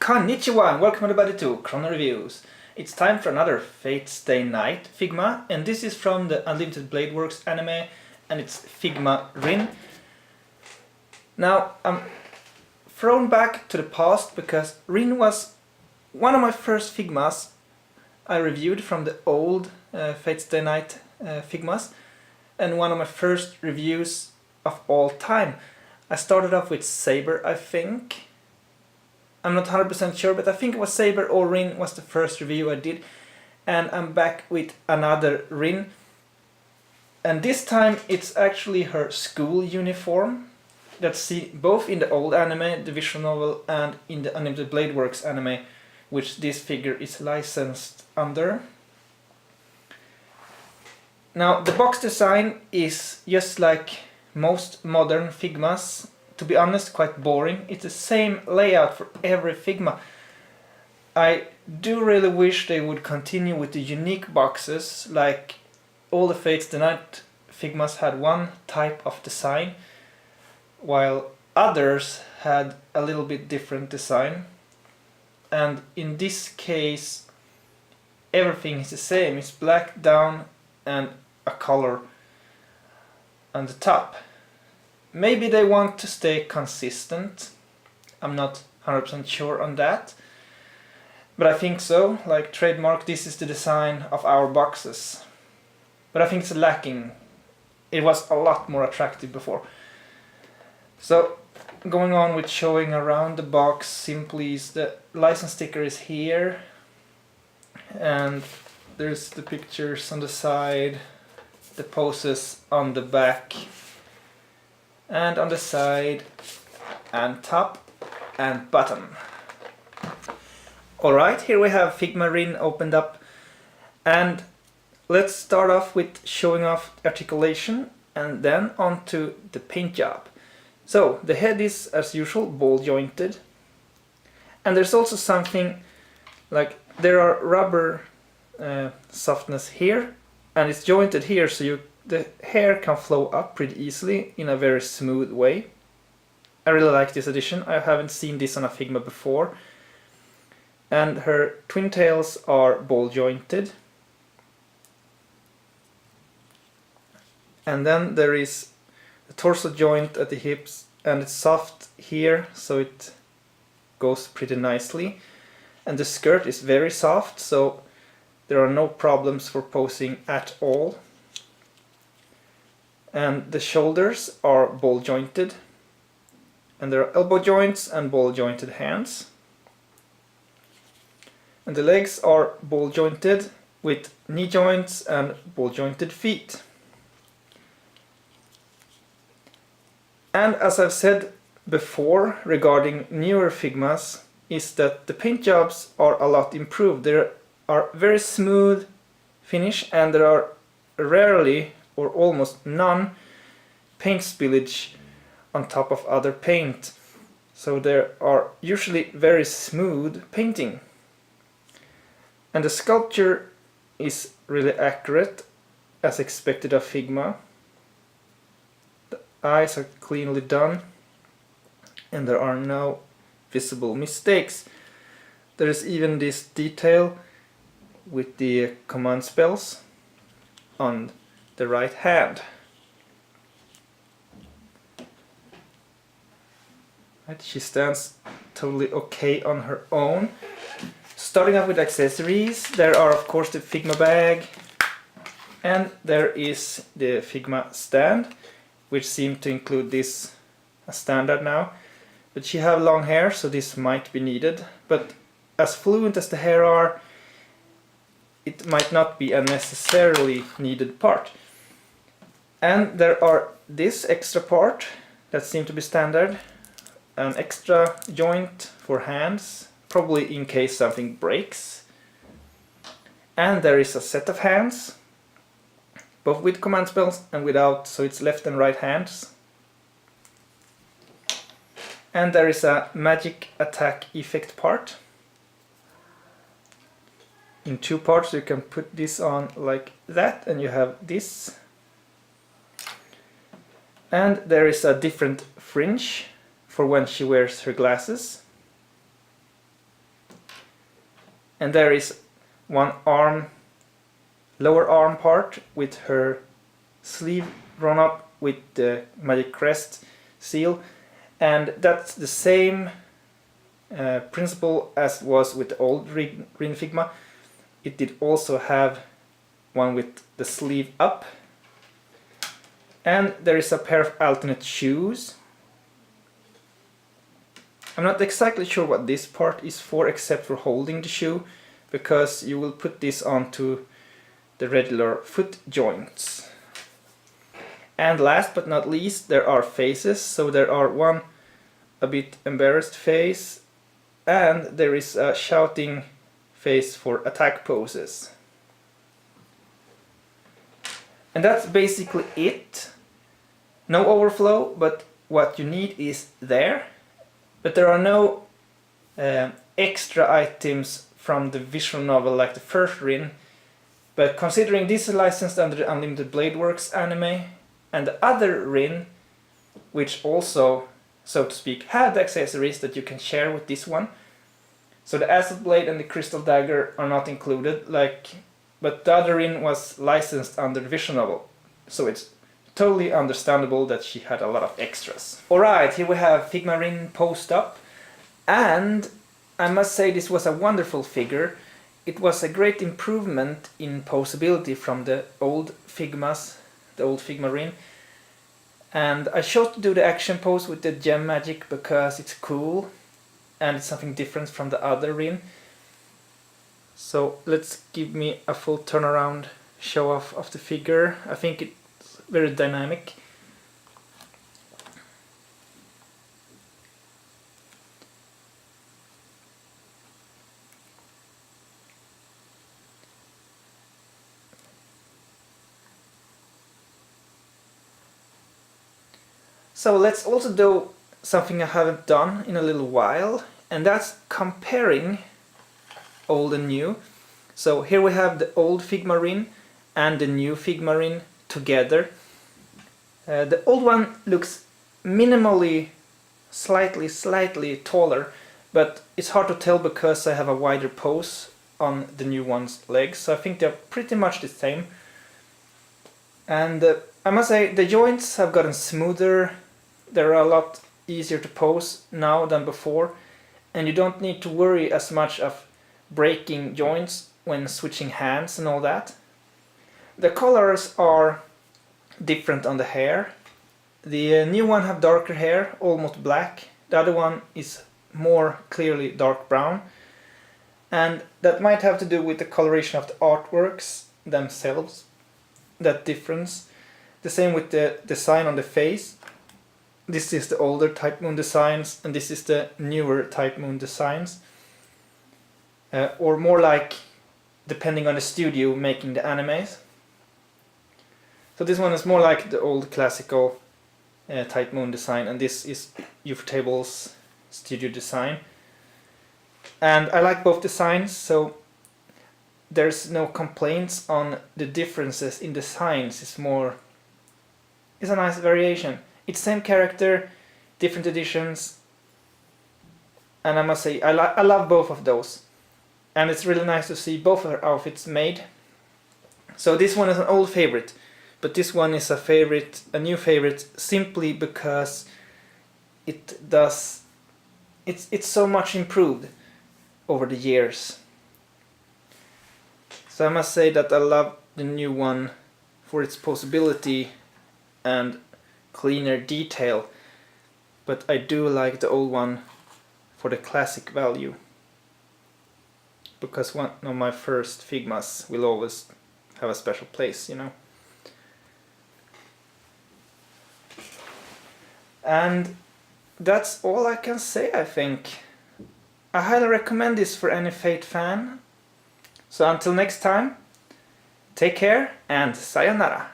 Konnichiwa and welcome everybody to Chrono Reviews. It's time for another Fate's Day Night Figma, and this is from the Unlimited Blade Works anime, and it's Figma Rin. Now I'm thrown back to the past because Rin was one of my first Figmas I reviewed from the old Fate's Day Night Figmas, and one of my first reviews of all time. I started off with Saber, I think. I'm not 100% sure, but I think it was Saber or Rin was the first review I did. And I'm back with another Rin. And this time it's actually her school uniform. That's seen both in the old anime, the visual novel, and in the Unlimited Blade Works anime, which this figure is licensed under. Now the box design is just like most modern Figmas. To be honest, quite boring. It's the same layout for every Figma. I do really wish they would continue with the unique boxes, like all the Fates the Night Figmas had one type of design, while others had a little bit different design. And in this case, everything is the same. It's black down and a color on the top. Maybe they want to stay consistent. I'm not 100% sure on that. But I think so. Like trademark, this is the design of our boxes. But I think it's lacking. It was a lot more attractive before. So going on with showing around the box simply is the license sticker is here. And there's the pictures on the side, the poses on the back, and on the side and top and bottom. Alright, here we have Figma Rin opened up, and let's start off with showing off articulation and then on to the paint job. So the head is as usual ball jointed, and there's also something like there are rubber softness here, and it's jointed here so the hair can flow up pretty easily in a very smooth way. I really like this addition. I haven't seen this on a Figma before. And her twin tails are ball jointed. And then there is the torso joint at the hips, and it's soft here so it goes pretty nicely. And the skirt is very soft, so there are no problems for posing at all. And the shoulders are ball jointed, and there are elbow joints and ball jointed hands. And the legs are ball jointed with knee joints and ball jointed feet. And as I've said before regarding newer Figmas, is that the paint jobs are a lot improved. There are very smooth finish, and there are rarely or almost none paint spillage on top of other paint. So there are usually very smooth painting. And the sculpture is really accurate as expected of Figma. The eyes are cleanly done and there are no visible mistakes. There is even this detail with the command spells on the right hand. Right, she stands totally okay on her own. Starting off with accessories, there are of course the Figma bag, and there is the Figma stand, which seem to include this as standard now. But she have long hair, so this might be needed. But as fluent as the hair are, it might not be a necessarily needed part. And there are this extra part that seem to be standard, an extra joint for hands, probably in case something breaks. And there is a set of hands, both with command spells and without, so it's left and right hands. And there is a magic attack effect part. In two parts, you can put this on like that, and you have this. And there is a different fringe for when she wears her glasses. and there is one arm, lower arm part with her sleeve run up with the magic crest seal, and that's the same principle as was with the old Rin Figma. It did also have one with the sleeve up, and there is a pair of alternate shoes. I'm not exactly sure what this part is for except for holding the shoe, because you will put this onto the regular foot joints. And last but not least, there are faces. So there are one a bit embarrassed face, and there is a shouting face for attack poses. And that's basically it. No overflow, but what you need is there. But there are no extra items from the visual novel like the first Rin. But considering this is licensed under the Unlimited Blade Works anime, and the other Rin, which also, so to speak, have the accessories that you can share with this one. So the Acid Blade and the Crystal Dagger are not included, but the other Rin was licensed under the visual novel. So it's totally understandable that she had a lot of extras. Alright, here we have Figma Rin posed up, and I must say this was a wonderful figure. It was a great improvement in posability from the old Figmas, the old Figma Rin. And I chose to do the action pose with the gem magic because it's cool and it's something different from the other Rin. So let's give me a full turnaround show off of the figure. I think it's very dynamic. So let's also do something I haven't done in a little while, and that's comparing old and new. So here we have the old Figma Rin and the new Figma Rin together. The old one looks minimally slightly taller, but it's hard to tell because I have a wider pose on the new one's legs, so I think they're pretty much the same. And I must say the joints have gotten smoother. They're a lot easier to pose now than before, and you don't need to worry as much of breaking joints when switching hands and all that. The colors are different on the hair. The new one have darker hair, almost black. The other one is more clearly dark brown, and that might have to do with the coloration of the artworks themselves, that difference. The same with the design on the face. This is the older Type Moon designs, and this is the newer Type Moon designs. Or more like, depending on the studio making the animes. So this one is more like the old classical Type Moon design, and this is Ufotable's studio design. And I like both designs, so there's no complaints on the differences in designs. It's a nice variation. It's same character, different editions, and I must say I love both of those, and it's really nice to see both of her outfits made. So this one is an old favorite, but this one is a new favorite, simply because it's so much improved over the years. So I must say that I love the new one for its posability and cleaner detail, but I do like the old one for the classic value, because one of my first Figmas will always have a special place, you know. And that's all I can say, I think. I highly recommend this for any Fate fan. So until next time, take care and sayonara.